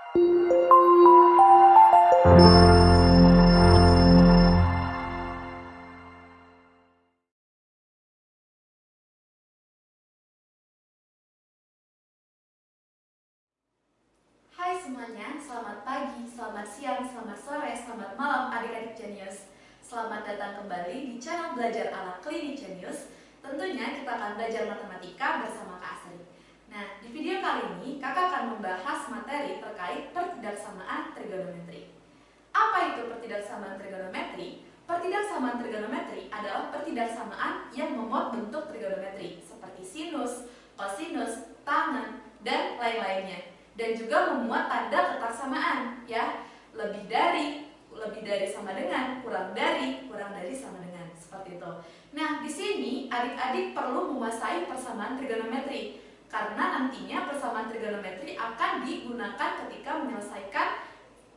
Hai semuanya, selamat pagi, selamat siang, selamat sore, selamat malam adik-adik Genius. Selamat datang kembali di channel Belajar ala Klinik Genius. Tentunya kita akan belajar matematika bersama Kak Asri. Nah, di video kali ini kakak akan membahas materi terkait pertidaksamaan trigonometri. Apa itu pertidaksamaan trigonometri? Pertidaksamaan trigonometri adalah pertidaksamaan yang memuat bentuk trigonometri seperti sinus, kosinus, tangen, dan lain-lainnya. Dan juga memuat tanda ketaksamaan, ya, lebih dari sama dengan, kurang dari sama dengan, seperti itu. Nah, di sini adik-adik perlu menguasai persamaan trigonometri karena nantinya persamaan trigonometri akan digunakan ketika menyelesaikan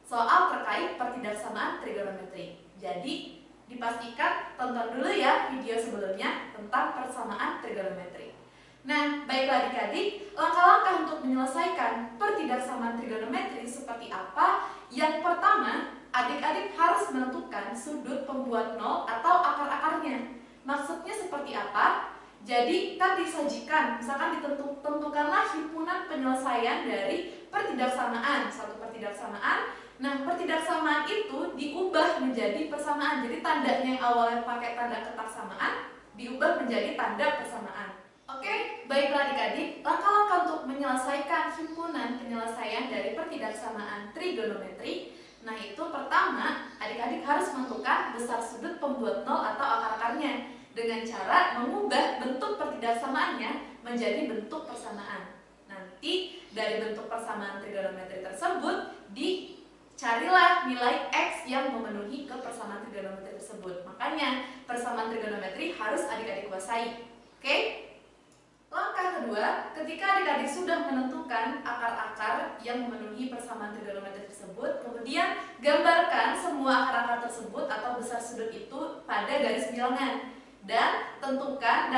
soal terkait pertidaksamaan trigonometri. Jadi, dipastikan tonton dulu ya video sebelumnya tentang persamaan trigonometri. Nah, baiklah adik-adik, langkah-langkah untuk menyelesaikan pertidaksamaan trigonometri seperti apa? Yang pertama, adik-adik harus menentukan sudut pembuat nol atau akar-akarnya. Maksudnya seperti apa? Jadi, kan disajikan, misalkan ditentukanlah himpunan penyelesaian dari pertidaksamaan, satu pertidaksamaan. Nah, pertidaksamaan itu diubah menjadi persamaan. Jadi, tandanya yang awalnya pakai tanda ketaksamaan, diubah menjadi tanda persamaan. Oke, baiklah adik-adik, langkah-langkah untuk menyelesaikan himpunan penyelesaian dari pertidaksamaan trigonometri. Nah, itu pertama, adik-adik harus menentukan besar sudut pembuat nol atau akar-akarnya dengan cara mengubah bentuk pertidaksamaannya menjadi bentuk persamaan. Nanti dari bentuk persamaan trigonometri tersebut dicarilah nilai X yang memenuhi ke persamaan trigonometri tersebut. Makanya persamaan trigonometri harus adik-adik kuasai. Oke? Langkah kedua, ketika adik-adik sudah menentukan akar-akar yang memenuhi persamaan trigonometri tersebut, kemudian gambarkan semua akar-akar tersebut atau besar sudut itu pada garis bilangan dan tentukan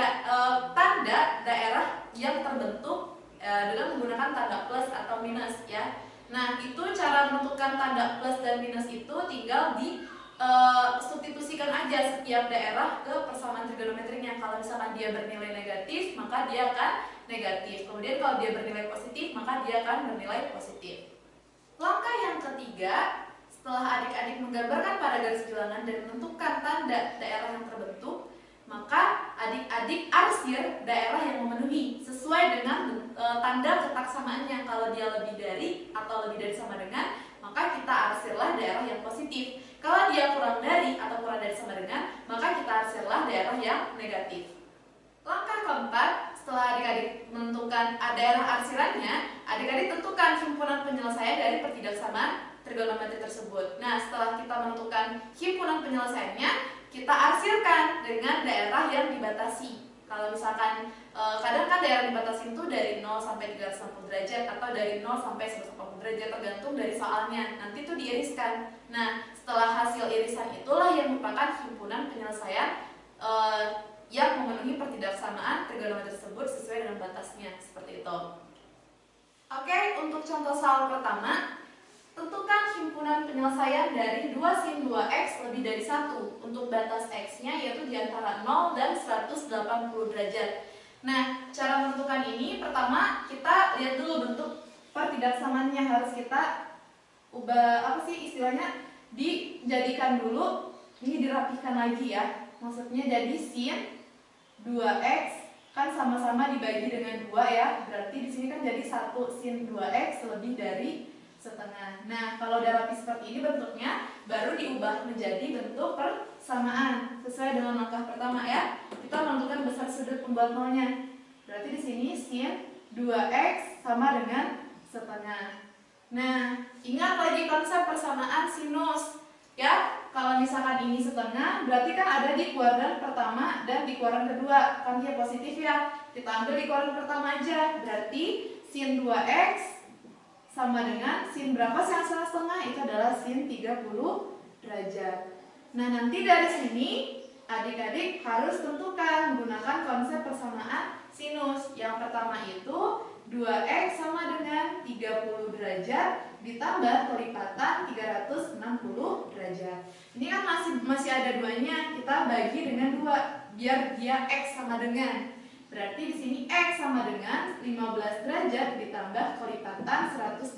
tanda daerah yang terbentuk dengan menggunakan tanda plus atau minus, ya. Nah, itu cara menentukan tanda plus dan minus itu tinggal di substitusikan aja setiap daerah ke persamaan trigonometrinya. Kalau misalkan dia bernilai negatif, maka dia akan negatif. Kemudian kalau dia bernilai positif, maka dia akan bernilai positif. Langkah yang ketiga, setelah adik-adik menggambarkan pada garis bilangan dan menentukan tanda daerah yang terbentuk, maka adik-adik arsir daerah yang memenuhi sesuai dengan tanda ketaksamaannya. Kalau dia lebih dari atau lebih dari sama dengan, maka kita arsirlah daerah yang positif. Kalau dia kurang dari atau kurang dari sama dengan, maka kita arsirlah daerah yang negatif. Langkah keempat, setelah adik-adik menentukan daerah arsirannya, adik-adik tentukan himpunan penyelesaian dari pertidaksamaan trigonometri tersebut. Nah, setelah kita menentukan himpunan penyelesaiannya, kita arsirkan dengan daerah yang dibatasi. Kalau misalkan kadang kan daerah dibatasi itu dari 0 sampai 360 derajat atau dari 0 sampai 180 derajat tergantung dari soalnya. Nanti itu diiriskan. Nah, setelah hasil irisan itulah yang merupakan himpunan penyelesaian yang memenuhi pertidaksamaan trigonometri tersebut sesuai dengan batasnya, seperti itu. Oke, untuk contoh soal pertama, tentukan himpunan penyelesaian dari 2 sin 2x lebih dari 1 untuk batas x-nya yaitu di antara 0 dan 180 derajat. Nah, cara menentukan ini pertama kita lihat dulu bentuk pertidaksamaannya, harus kita ubah istilahnya dijadikan dulu, ini dirapihkan lagi ya. Maksudnya jadi sin 2x kan sama-sama dibagi dengan 2 ya. Berarti di sini kan jadi 1 sin 2x lebih dari setengah. Nah, kalau udah rapi seperti ini bentuknya, baru diubah menjadi bentuk persamaan sesuai dengan langkah pertama ya. Kita menentukan besar sudut pembuat nolnya. Berarti di sini sin 2x sama dengan setengah. Nah, ingat lagi konsep persamaan sinus ya. Kalau misalkan ini setengah, berarti kan ada di kuadran pertama dan di kuadran kedua. Kan dia positif ya. Kita ambil di kuadran pertama aja. Berarti sin 2x sama dengan sin berapa sih yang setengah? Itu adalah sin 30 derajat. Nah, nanti dari sini adik-adik harus tentukan menggunakan konsep persamaan sinus. Yang pertama itu 2x sama dengan 30 derajat ditambah kelipatan 360 derajat. Ini kan masih ada duanya, kita bagi dengan 2 biar dia x sama dengan. Berarti di sini x sama dengan 15 derajat ditambah kelipatan 180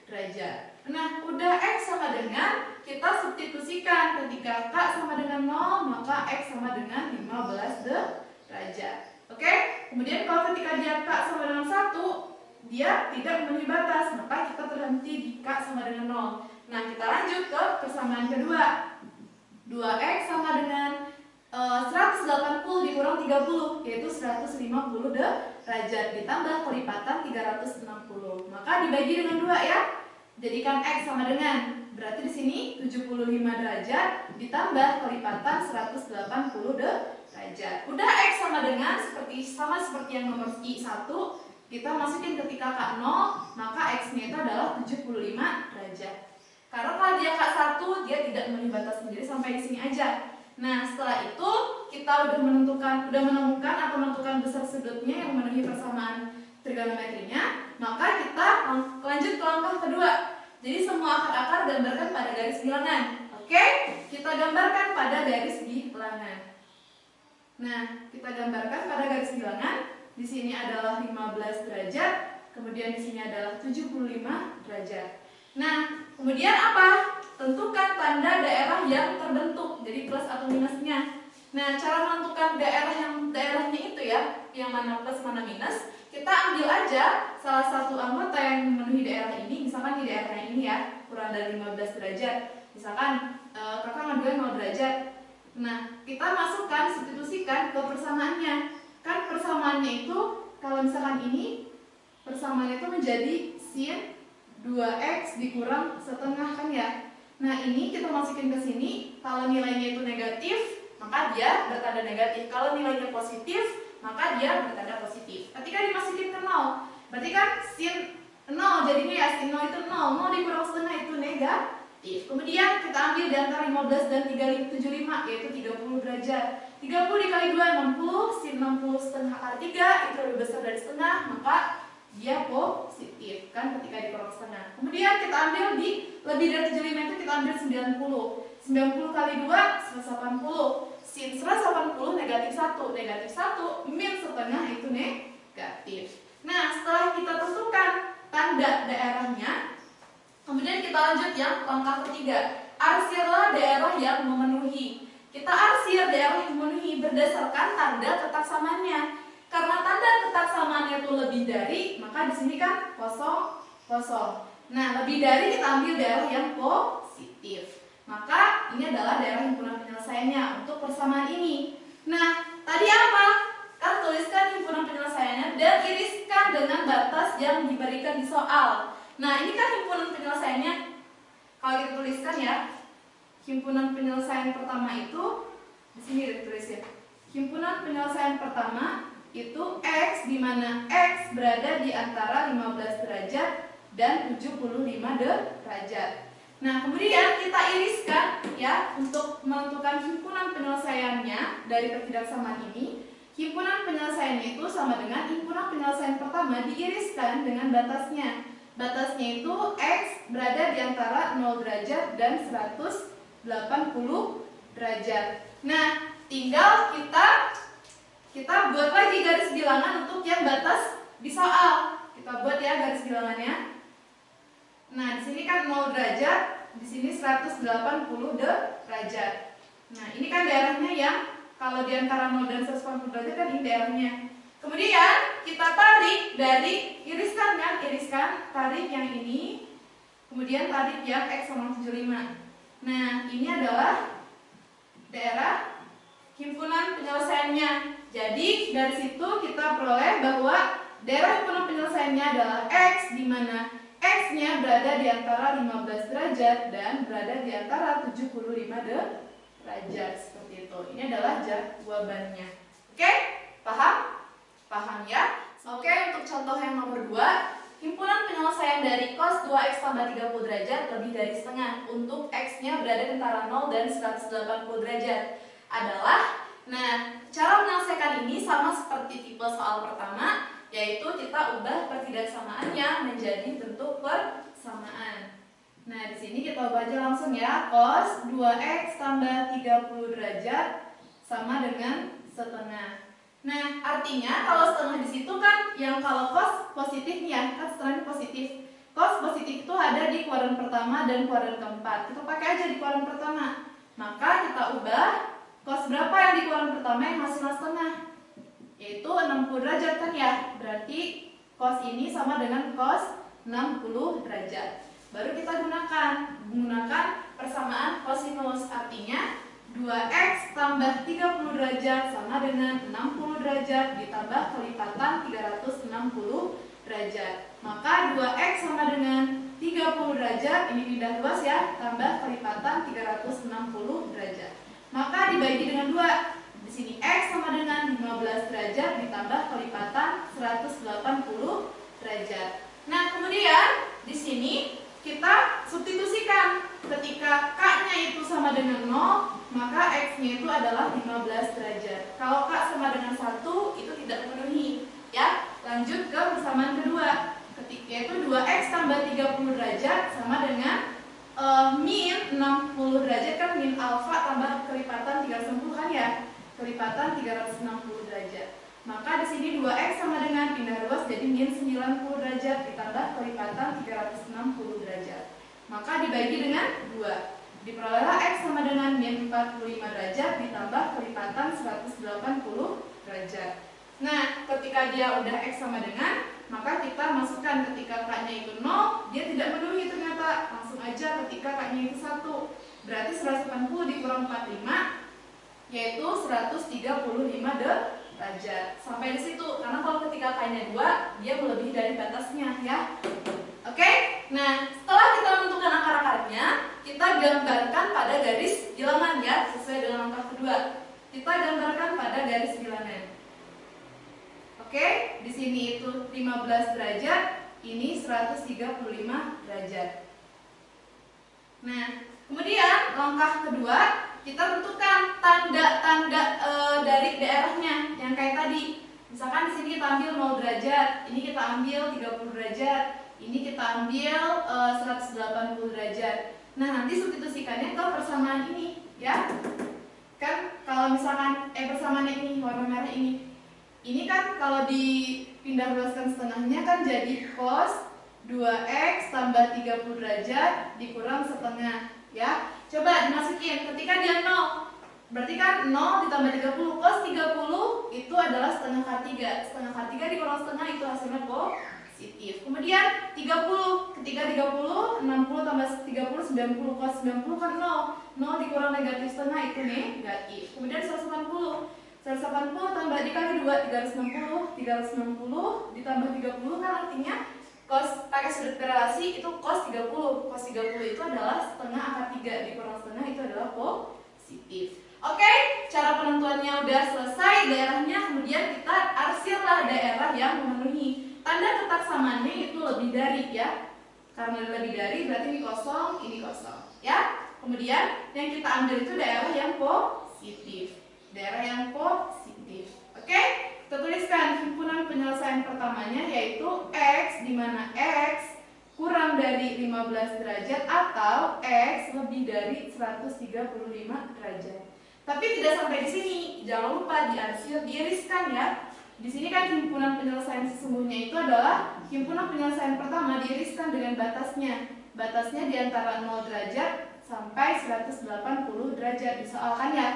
derajat. Nah, udah x sama dengan, kita substitusikan. Ketika k sama dengan 0, maka x sama dengan 15 derajat. Oke? Kemudian kalau ketika dia k sama dengan 1, dia tidak memenuhi batas, maka kita terhenti di k sama dengan 0. Nah, kita lanjut ke persamaan kedua. 2x sama dengan 180 dikurang 30, yaitu 150 derajat ditambah kelipatan 360. Maka dibagi dengan 2 ya. Jadikan x sama dengan, berarti di sini 75 derajat ditambah kelipatan 180 derajat. Udah x sama dengan sama seperti yang nomor I1, kita masukin ketika k 0, maka x-nya itu adalah 75 derajat. Karena kalau dia k1, dia tidak memenuhi batas sendiri sampai di sini aja. Nah, setelah itu kita udah menemukan atau menentukan besar sudutnya yang memenuhi persamaan trigonometrinya, maka kita lanjut ke langkah kedua. Jadi semua akar-akar gambarkan pada garis bilangan. Oke? Kita gambarkan pada garis bilangan. Nah, kita gambarkan pada garis bilangan. Di sini adalah 15 derajat, kemudian di sini adalah 75 derajat. Nah, kemudian apa? Tentukan tanda daerah yang terbentuk, jadi plus atau minusnya. Nah, cara menentukan daerahnya itu ya, yang mana plus mana minus, kita ambil aja salah satu anggota yang memenuhi daerah ini, misalkan di daerah ini ya, kurang dari 15 derajat. Misalkan kakak ngambil 0 derajat. Nah, kita masukkan, substitusikan ke persamaannya. Kan persamaannya itu, kalau misalkan ini, persamaannya itu menjadi sin 2x dikurang setengah kan ya. Nah, ini kita masukin ke sini, kalau nilainya itu negatif, maka dia bertanda negatif. Kalau nilainya positif, maka dia bertanda positif. Ketika dimasukin ke 0, berarti kan sin 0 jadinya ya, sin 0 itu 0, 0 dikurang setengah itu negatif. Kemudian kita ambil di antara 15 dan 375, yaitu 30 derajat. 30 dikali 2, 60, sin 60 setengah kali 3, itu lebih besar dari setengah, maka dia positif kan ketika dikurang setengah. Kemudian kita ambil di lebih dari 75 itu kita ambil 90. 90 kali 2 180. Sin 180 negatif 1. Negatif 1 min setengah itu negatif. Nah, setelah kita tentukan tanda daerahnya, kemudian kita lanjut yang langkah ketiga. Arsirlah daerah yang memenuhi. Kita arsir daerah yang memenuhi berdasarkan tanda ketaksamannya. Karena tanda ketaksamaannya itu lebih dari, maka di sini kan kosong, kosong. Nah, lebih dari kita ambil daerah yang positif. Maka ini adalah daerah himpunan penyelesaiannya untuk persamaan ini. Nah, tadi apa? Kan tuliskan himpunan penyelesaiannya dan iriskan dengan batas yang diberikan di soal. Nah, ini kan himpunan penyelesaiannya. Kalau kita tuliskan ya, himpunan penyelesaian pertama itu di sini ditulis ya. Himpunan penyelesaian pertama itu X, di mana X berada di antara 15 derajat dan 75 derajat. Nah, kemudian kita iriskan ya untuk menentukan himpunan penyelesaiannya dari ketidaksamaan ini. Himpunan penyelesaiannya itu sama dengan himpunan penyelesaian pertama diiriskan dengan batasnya. Batasnya itu X berada di antara 0 derajat dan 180 derajat. Nah, tinggal kita buat lagi garis bilangan untuk yang batas di soal. Kita buat ya garis bilangannya. Nah, di sini kan 0 derajat, di sini 180 derajat. Nah, ini kan daerahnya yang kalau di antara 0 dan 180 derajat kan ini daerahnya. Kemudian kita tarik dari iriskan kan, iriskan, tarik yang ini, kemudian tarik yang X sama 75. Nah, ini adalah daerah himpunan penyelesaiannya. Jadi dari situ kita peroleh bahwa daerah himpunan penyelesaiannya adalah X, di mana X-nya berada di antara 15 derajat dan berada di antara 75 derajat seperti itu. Ini adalah jawabannya. Oke? Paham? Paham ya? Oke, untuk contoh yang nomor 2, himpunan penyelesaian dari cos 2x tambah 30 derajat lebih dari setengah untuk X-nya berada di antara 0 dan 180 derajat adalah, nah, cara menyelesaikan ini sama seperti tipe soal pertama, yaitu kita ubah pertidaksamaannya menjadi bentuk persamaan. Nah, di sini kita ubah aja langsung ya. Cos 2x tambah 30 derajat sama dengan setengah. Nah, artinya kalau setengah di situ kan yang kalau cos positif nih ya, kan setengahnya positif. Cos positif itu ada di kuadran pertama dan kuadran keempat. Kita pakai aja di kuadran pertama. Maka kita ubah cos berapa yang di kuadran pertama yang hasilnya setengah, yaitu 60 derajat kan ya. Berarti cos ini sama dengan cos 60 derajat. Baru kita gunakan persamaan kosinus, artinya 2x tambah 30 derajat sama dengan 60 derajat ditambah kelipatan 360 derajat. Maka 2x sama dengan 30 derajat, ini pindah luas ya, tambah kelipatan 360 derajat. Maka dibagi dengan 2. Di sini x sama dengan 15 derajat ditambah kelipatan 180 derajat. Nah, kemudian di sini kita substitusikan. Ketika k-nya itu sama dengan 0, maka x-nya itu adalah 15 derajat. Kalau k sama dengan 1, itu tidak memenuhi. Ya, lanjut ke persamaan kedua. Yaitu 2x tambah 30 derajat sama dengan min 60 derajat kan min alfa tambah kelipatan 360 kan ya. Kelipatan 360 derajat. Maka di sini 2x sama dengan pindah luas jadi min 90 derajat ditambah kelipatan 360 derajat. Maka dibagi dengan 2. Diperolehlah x sama dengan min 45 derajat ditambah kelipatan 180 derajat. Nah, ketika dia udah x sama dengan, maka kita masukkan ketika k-nya itu 0, dia tidak memenuhi ternyata. Langsung aja ketika k-nya itu 1. Berarti 180 dikurang 45 yaitu 135 derajat. Sampai di situ. Karena kalau ketika k-nya 2, dia melebihi dari batasnya ya. Oke? Nah, setelah kita menentukan akar-akarnya, kita gambarkan pada garis bilangan ya, sesuai dengan langkah kedua. Kita gambarkan pada garis bilangan. Oke, di sini itu 15 derajat, ini 135 derajat. Nah, kemudian langkah kedua, kita tentukan tanda-tanda dari daerahnya yang kayak tadi. Misalkan di sini kita ambil 0 derajat, ini kita ambil 30 derajat, ini kita ambil 180 derajat. Nah, nanti substitusikannya ke persamaan ini, ya. Kan kalau misalkan persamaannya ini warna merah ini. Ini kan kalau dipindah luaskan setengahnya kan jadi cos 2x tambah 30 derajat dikurang setengah, ya. Coba dimasukin ketika dia 0. Berarti kan 0 ditambah 30, cos 30 itu adalah setengah K3. Setengah K3 dikurang setengah itu hasilnya positif. Kemudian 30, ketika 30, 60 tambah 30, 90, cos 90 kan 0. 0 dikurang negatif setengah itu negatif. Kemudian 180. 180 tambah dikali 2, 360. 360 ditambah 30 kan artinya cos pakai sudut korelasi itu cos 30. Cos 30 itu adalah setengah akar 3 dikurang setengah itu adalah positif. Oke, cara penentuannya udah selesai daerahnya, kemudian kita arsirlah daerah yang memenuhi. Tanda ketak samaannya itu lebih dari ya. Karena lebih dari berarti ini kosong, ya. Kemudian yang kita ambil itu daerah yang positif. Daerah yang positif. Oke, kita tuliskan himpunan penyelesaian pertamanya yaitu x, di mana x kurang dari 15 derajat atau x lebih dari 135 derajat. Tapi tidak sampai di sini, jangan lupa diarsir, diiriskan ya. Di sini kan himpunan penyelesaian sesungguhnya itu adalah himpunan penyelesaian pertama diiriskan dengan batasnya. Batasnya di antara 0 derajat sampai 180 derajat disoalkan ya.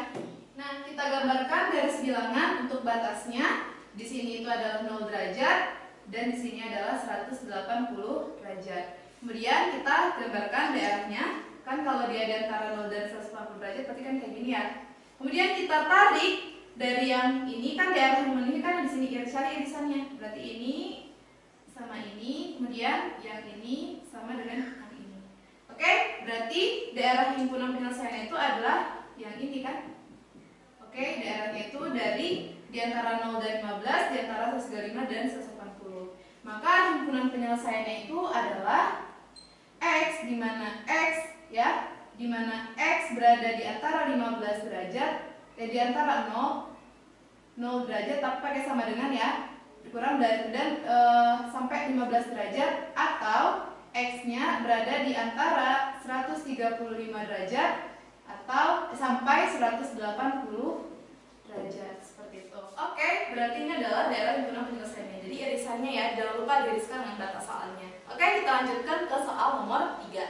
Nah, kita gambarkan garis bilangan untuk batasnya. Di sini itu adalah 0 derajat dan di sini adalah 180 derajat. Kemudian kita gambarkan daerahnya. Kan kalau dia di antara 0 dan 180 derajat berarti kan kayak gini ya. Kemudian kita tarik dari yang ini kan daerah yang memenuhi kan di sini irisannya. Berarti ini sama ini, kemudian yang ini sama dengan yang ini. Oke, berarti daerah himpunan penyelesaian itu adalah yang ini kan. Oke, daerahnya itu dari di antara 0 dan 15, di antara 135 dan 180. Maka himpunan penyelesaiannya itu adalah x, di mana x ya, di mana x berada di antara 15 derajat, di antara 0 derajat tapi pakai sama dengan ya. dikurang sampai 15 derajat, atau X-nya berada di antara 135 derajat atau sampai 180 derajat, seperti itu. Oke, berarti ini adalah daerah himpunan penyelesaiannya. Jadi irisannya ya, jangan lupa diiriskan dengan batas soalnya. Oke, kita lanjutkan ke soal nomor 3.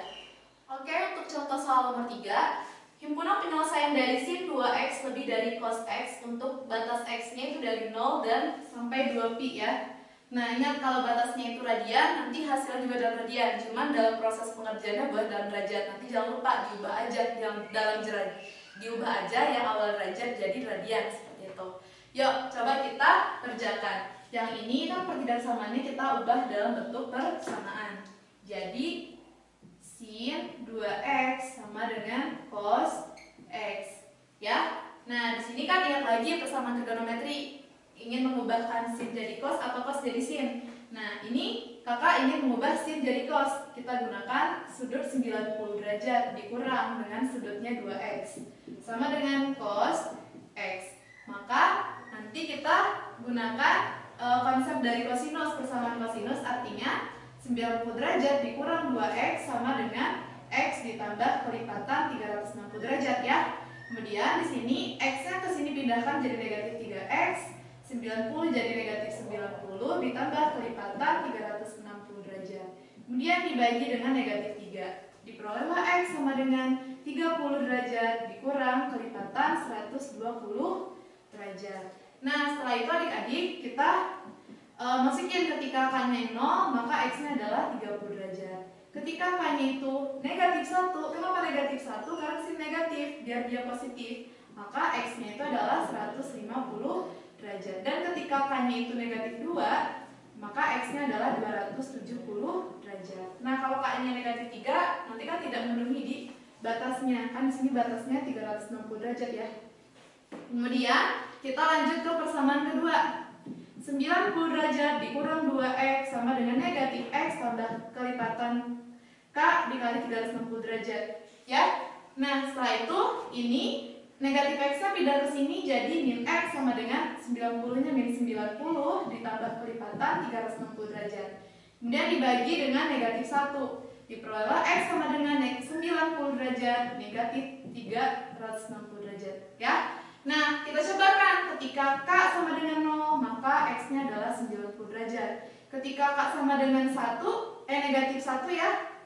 Oke, untuk contoh soal nomor 3, himpunan penyelesaian dari sin 2x lebih dari cos x untuk batas x-nya itu dari 0 dan sampai 2pi ya. Nah, ingat kalau batasnya itu radian, nanti hasilnya juga dalam radian. Cuman dalam proses pengerjaannya buat dalam derajat. Nanti jangan lupa diubah aja yang dalam diubah aja yang awal derajat jadi radian, seperti itu. Yuk, coba kita kerjakan. Yang ini kan pertidaksamannya kita ubah dalam bentuk persamaan. Jadi sin 2x sama dengan cos x, ya. Nah, di sini kan lihat lagi persamaan trigonometri. Ingin mengubahkan sin jadi cos atau cos jadi sin. Nah, ini kakak ingin mengubah sin jadi cos. Kita gunakan sudut 90 derajat dikurang dengan sudutnya 2x sama dengan cos x. Maka nanti kita gunakan konsep dari kosinus, persamaan kosinus, artinya 90 derajat dikurang 2x sama dengan x ditambah kelipatan 360 derajat ya. Kemudian di sini x-nya ke sini pindahkan jadi negatif 3x. 90 jadi negatif 90 ditambah kelipatan 360 derajat. Kemudian dibagi dengan negatif 3. Diperolehlah X sama dengan 30 derajat dikurang kelipatan 120 derajat. Nah, setelah itu adik-adik kita masukin ketika K-nya 0, maka X-nya adalah 30 derajat. Ketika K-nya itu negatif 1, kenapa negatif 1? Karena sin negatif, biar dia positif. Maka X-nya itu adalah 150 derajat. Dan ketika K-nya itu negatif 2, maka X-nya adalah 270 derajat. Nah, kalau K-nya negatif 3, nanti kan tidak memenuhi di batasnya. Kan di sini batasnya 360 derajat ya. Kemudian kita lanjut ke persamaan kedua. 90 derajat dikurang 2x sama dengan negatif x tambah kelipatan K dikali 360 derajat. Ya. Nah, setelah itu ini negatif x-nya pindah ke sini jadi min x sama dengan 90-nya min 90 ditambah kelipatan 360 derajat. Kemudian dibagi dengan negatif 1. Diperolehlah x sama dengan 90 derajat negatif 360 derajat. Ya. Nah, kita cobakan ketika K sama dengan 0, maka x-nya adalah 90 derajat. Ketika K sama dengan 1, negatif 1 ya,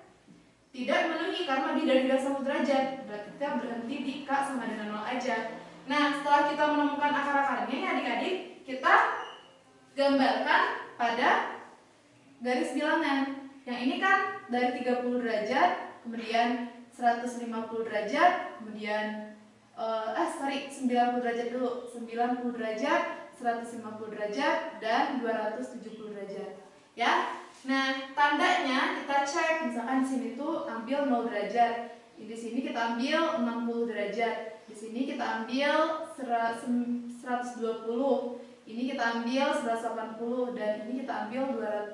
tidak memenuhi karena lebih dari 360 derajat. Berarti kita berhenti di K sama dengan 0 aja. Nah, setelah kita menemukan akar-akarnya ya adik-adik, kita gambarkan pada garis bilangan. Yang ini kan dari 30 derajat, kemudian 150 derajat, kemudian 90 derajat dulu. 90 derajat, 150 derajat, dan 270 derajat. Ya. Nah, tandanya kita cek, misalkan di sini tuh ambil 0 derajat. Di sini kita ambil 60 derajat. Di sini kita ambil 120. Ini kita ambil 180 dan ini kita ambil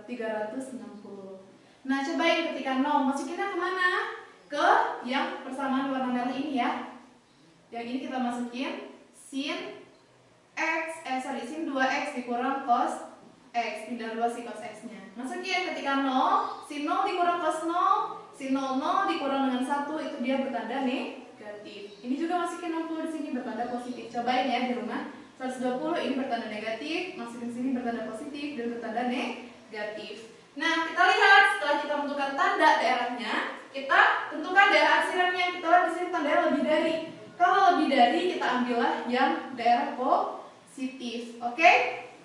360. Nah, cobain ketika 0, masukinnya kemana? Ke yang persamaan warna merah ini ya. Yang ini kita masukin sin 2x dikurang cos x, pindah 2 si cos x-nya. Masukin ketika 0, sin 0 dikurang cos 0, sin 0 dikurang dengan 1, itu dia bertanda negatif. Ini juga masukin 60 di sini bertanda positif. Cobain ya di rumah. 120 ini bertanda negatif, masukin sini bertanda positif dan bertanda negatif. Nah, kita lihat setelah kita menentukan tanda daerahnya, kita tentukan daerah aksirannya. Kita lihat di sini tandanya lebih dari. Kalau lebih dari, kita ambillah yang daerah positif. Oke?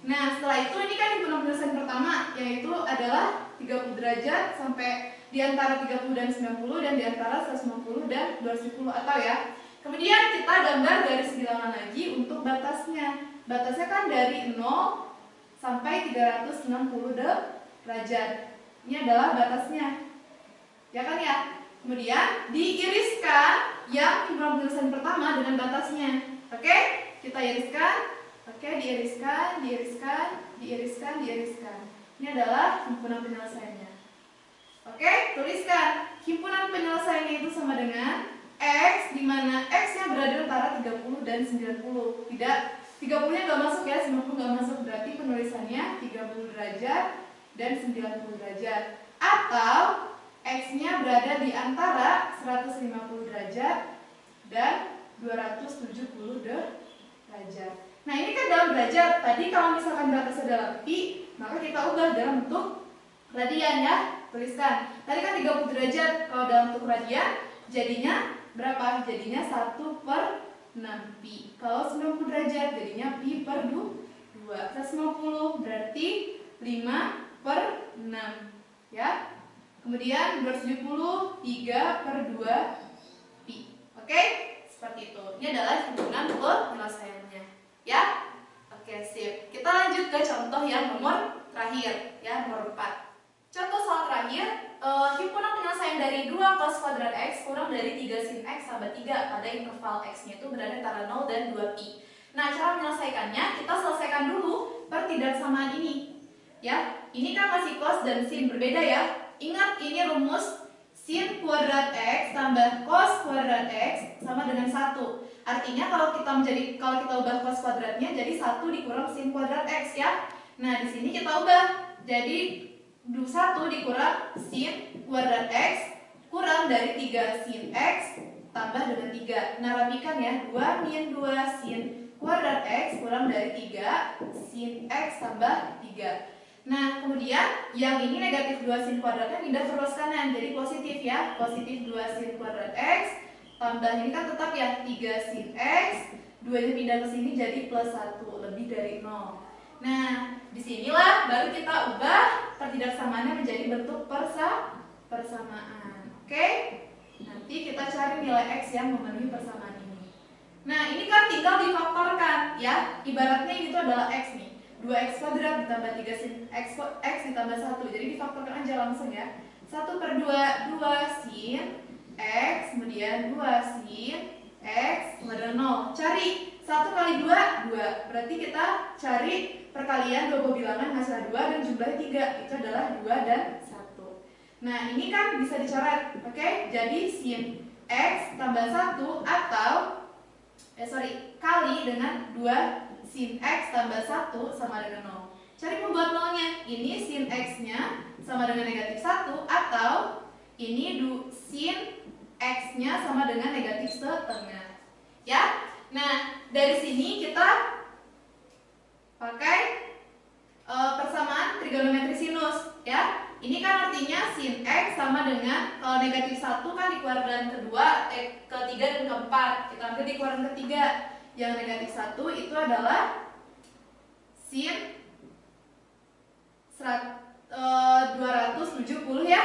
Nah, setelah itu ini kan himpunan penyelesaian pertama, yaitu adalah 30 derajat sampai di antara 30 dan 90 dan di antara 150 dan 210 atau ya. Kemudian kita gambar garis bilangan lagi untuk batasnya. Batasnya kan dari 0 sampai 360 derajat. Ini adalah batasnya. Ya kan ya? Kemudian diiriskan yang himpunan penyelesaian pertama dengan batasnya. Oke? Kita iriskan. Oke, diiriskan. Ini adalah himpunan penyelesaiannya. Oke, tuliskan. Himpunan penyelesaiannya itu sama dengan X, di mana X-nya berada antara 30 dan 90. 30-nya nggak masuk ya, 90 nggak masuk, berarti penulisannya 30 derajat dan 90 derajat. Atau X-nya berada di antara 150 derajat dan 270 derajat. Nah ini kan dalam derajat, tadi kalau misalkan batasnya dalam pi, maka kita ubah dalam bentuk radian ya. Tuliskan, tadi kan 30 derajat, kalau dalam bentuk radian jadinya berapa? Jadinya 1/6 pi. Kalau 90 derajat jadinya pi per 2. 150 berarti 5/6 ya. Kemudian 270 3/2 pi. Oke? Seperti itu. Ini adalah himpunan penyelesaiannya ya. Oke, sip. Kita lanjut ke contoh yang nomor terakhir ya, nomor 4. Contoh soal terakhir, himpunan penyelesaian dari 2 cos kuadrat X kurang dari 3 sin X tambah 3 pada interval X-nya itu berada antara 0 dan 2pi. Nah, cara menyelesaikannya, kita selesaikan dulu pertidaksamaan ini. Ya, ini kan masih cos dan sin berbeda ya. Ingat, ini rumus sin kuadrat X tambah cos kuadrat X sama dengan 1. Artinya kalau kita ubah cos kuadratnya jadi 1 dikurang sin kuadrat X ya. Nah, di sini kita ubah jadi 1 dikurang sin kuadrat X kurang dari 3 sin X tambah dengan 3. Nah, rapikan ya, 2 min 2 sin kuadrat X kurang dari 3 sin X tambah 3. Nah, kemudian yang ini negatif 2 sin kuadratnya pindah ke ruas kanan, jadi positif ya. Positif 2 sin kuadrat X tambah ini kan tetap ya 3 sin X, 2-nya pindah ke sini jadi plus 1, lebih dari 0. Nah, disinilah baru kita ubah pertidaksamaannya menjadi bentuk persamaan. Oke? Nanti kita cari nilai X yang memenuhi persamaan ini. Nah, ini kan tinggal difaktorkan ya. Ibaratnya itu adalah X nih. 2x kuadrat ditambah 3 sin X ditambah 1. Jadi difaktorkan aja langsung ya. 1/2, 2 sin X, kemudian 2 sin X sama dengan 0. Cari 1 kali 2, 2. Berarti kita cari perkalian dua buah bilangan hasil 2 dan jumlahnya 3. Itu adalah 2 dan 1. Nah, ini kan bisa dicoret. Oke? Jadi sin X tambah 1 atau kali dengan 2 sin X tambah 1 sama dengan 0. Cari pembuat nolnya. Ini sin X-nya sama dengan negatif 1 atau ini sin X-nya sama dengan negatif setengah. Ya. Nah, dari sini kita pakai persamaan trigonometri sinus ya. Ini kan artinya sin X sama dengan, kalau negatif 1 kan di kuadran kedua, ketiga dan keempat. Kita ambil di kuadran ketiga. Yang negatif 1 itu adalah sin 270 ya.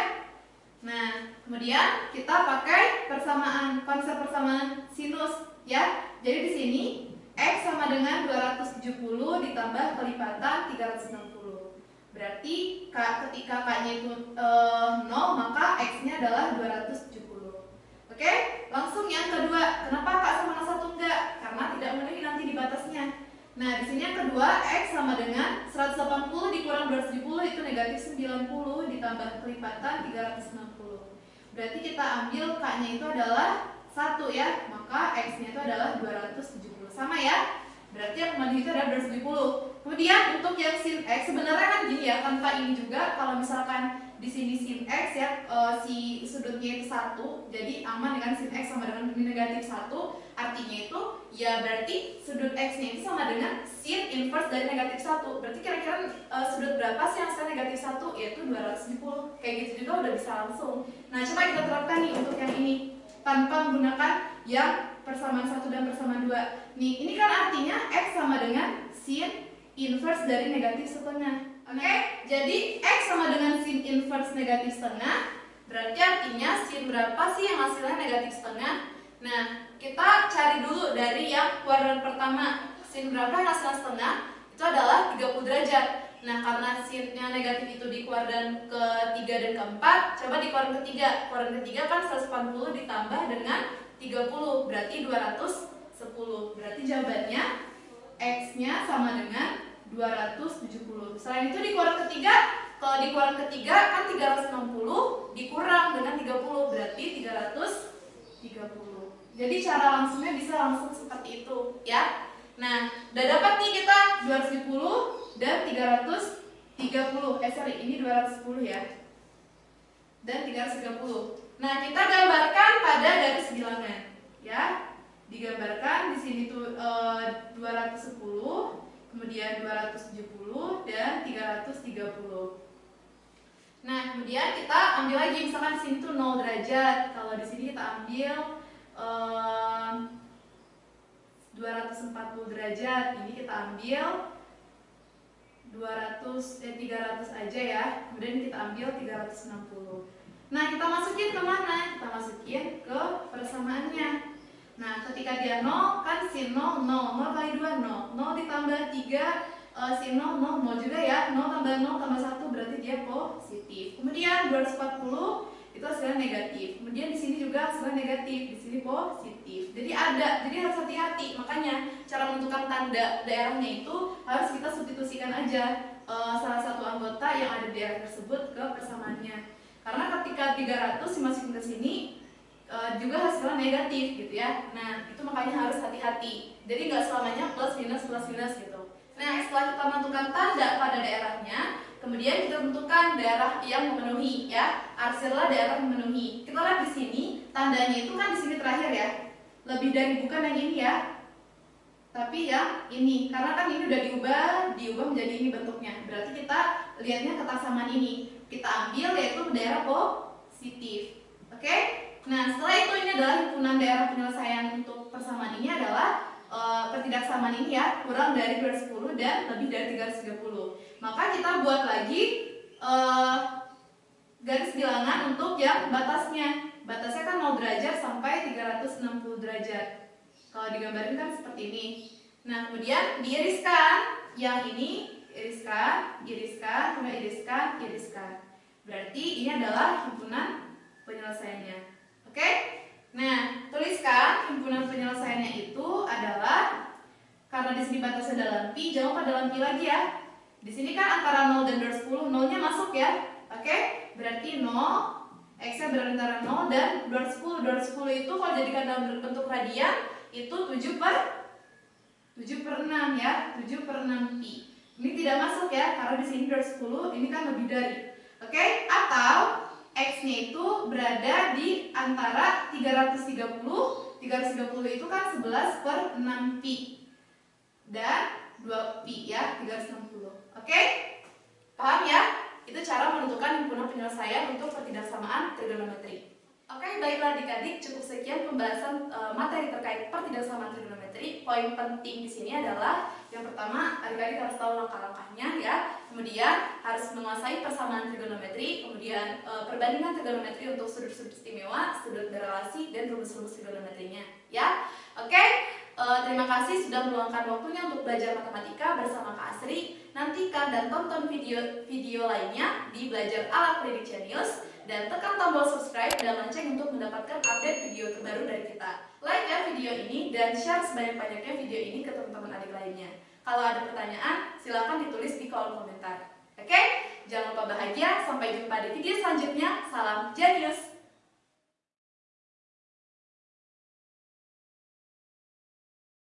Nah, kemudian kita pakai konsep persamaan sinus ya. Jadi di sini X sama dengan 270 ditambah kelipatan 360. Berarti ketika K-nya itu 0, maka X-nya adalah 270. Oke, langsung yang kedua. Kenapa K sama 1 enggak? Karena tidak memenuhi nanti di batasnya. Nah, di sini yang kedua, X sama dengan 180 dikurang 270 itu negatif 90 ditambah kelipatan 360. Berarti kita ambil K-nya itu adalah 1 ya, maka X-nya itu adalah 270. Sama ya? Berarti yang memenuhi itu adalah 270. Kemudian untuk yang sin X sebenarnya kan gini ya, tanpa ini juga kalau misalkan di sini sin X ya, si sudutnya itu 1, jadi aman dengan sin X sama dengan negatif 1. Artinya itu ya berarti sudut X-nya itu sama dengan sin inverse dari negatif 1. Berarti kira-kira sudut berapa sih yang sekarang negatif 1? Yaitu 270. Kayak gitu juga udah bisa langsung. Nah, coba kita terapkan nih untuk yang ini tanpa menggunakan yang persamaan 1 dan persamaan 2. Nih, ini kan artinya X sama dengan sin inverse dari negatif setengah. Oke? Jadi X sama dengan sin inverse negatif setengah. Berarti artinya sin berapa sih yang hasilnya negatif setengah? Nah, kita cari dulu dari yang kuadran pertama. Sin berapa yang hasilnya setengah? Itu adalah 30 derajat. Nah, karena sinnya negatif itu di kuadran ketiga dan keempat, coba di kuadran ketiga. Kuadran ketiga kan 180 ditambah dengan 30, berarti 210. Berarti jawabannya X-nya sama dengan 270. Selain itu di kuadran ketiga, kalau di kuadran ketiga kan 360 dikurang dengan 30, berarti 330. Jadi cara langsungnya bisa langsung seperti itu ya. Nah, udah dapat nih kita 270 dan 330. Ini 210 ya. Dan 330. Nah, kita gambarkan pada garis bilangan, ya. Digambarkan di sini tuh 210, kemudian 270 dan 330. Nah, kemudian kita ambil lagi, misalkan di sini tuh 0 derajat. Kalau di sini kita ambil 240 derajat. Ini kita ambil 300 aja ya. Kemudian kita ambil 360. Nah, kita masukin kemana? Kita masukin ke persamaannya. Nah, ketika dia 0, kan sin 0, 0 kali 2, 0 ditambah 3, sin 0 juga ya. 0 tambah 0 tambah 1 berarti dia positif. Kemudian 240 itu hasilnya negatif. Kemudian di sini juga hasilnya negatif, di sini positif. Jadi harus hati-hati. Makanya cara menentukan tanda daerahnya itu harus kita substitusikan aja salah satu anggota yang ada di daerah tersebut ke persamaannya. Karena ketika 300 dimasukin ke sini juga hasilnya negatif gitu ya. Nah, itu makanya harus hati-hati. Jadi nggak selamanya plus minus gitu. Nah, setelah kita menentukan tanda pada daerahnya, kemudian kita tentukan daerah yang memenuhi ya. Arsilah daerah memenuhi. Kita lihat di sini tandanya itu kan di sini terakhir ya. Lebih dari bukan yang ini ya. Tapi yang ini, karena kan ini udah diubah menjadi ini bentuknya. Berarti kita lihatnya ketaksamaan ini. Kita ambil yaitu daerah positif. Oke? Nah, setelah itu ini adalah himpunan daerah penyelesaian untuk persamaan ini adalah ketidaksamaan ini ya, kurang dari 210 dan lebih dari 330. Maka kita buat lagi garis bilangan untuk yang batasnya. Batasnya kan 0 derajat sampai 360 derajat. Kalau digambarin kan seperti ini. Nah, kemudian diiriskan. Yang ini iriskan, kemudian iriskan. Berarti ini adalah himpunan penyelesaiannya. Oke? Nah, tuliskan himpunan penyelesaiannya itu adalah, karena di sini batasnya dalam pi, jangan lupa dalam pi lagi ya. Di sini kan antara 0 dan 210, 0-nya masuk ya. Oke? Berarti 0, X-nya berada antara 0 dan 210. 210 itu kalau jadikan dalam bentuk radian itu 7 per 6 ya, 7 per 6 pi. Ini tidak masuk ya, karena di sini 210, ini kan lebih dari. Oke? Atau X-nya itu berada di antara 330 itu kan 11 per 6 pi dan 2 pi ya, 360. Oke? Paham ya? Itu cara menentukan himpunan penyelesaian untuk pertidaksamaan trigonometri. Oke, baiklah adik-adik, cukup sekian pembahasan materi terkait pertidaksamaan trigonometri. Poin penting di sini adalah yang pertama, adik-adik harus tahu langkah-langkahnya ya. Kemudian harus menguasai persamaan trigonometri, kemudian perbandingan trigonometri untuk sudut-sudut istimewa, sudut berelasi, dan rumus-rumus trigonometrinya ya. Oke, terima kasih sudah meluangkan waktunya untuk belajar matematika bersama Kak Asri. Nantikan dan tonton video lainnya di Belajar ala Klinik Genius. Dan tekan tombol subscribe dan lonceng untuk mendapatkan update video terbaru dari kita. Like ya video ini dan share sebanyak-banyaknya video ini ke teman-teman adik lainnya. Kalau ada pertanyaan, silakan ditulis di kolom komentar. Oke? Jangan lupa bahagia, sampai jumpa di video selanjutnya. Salam Genius!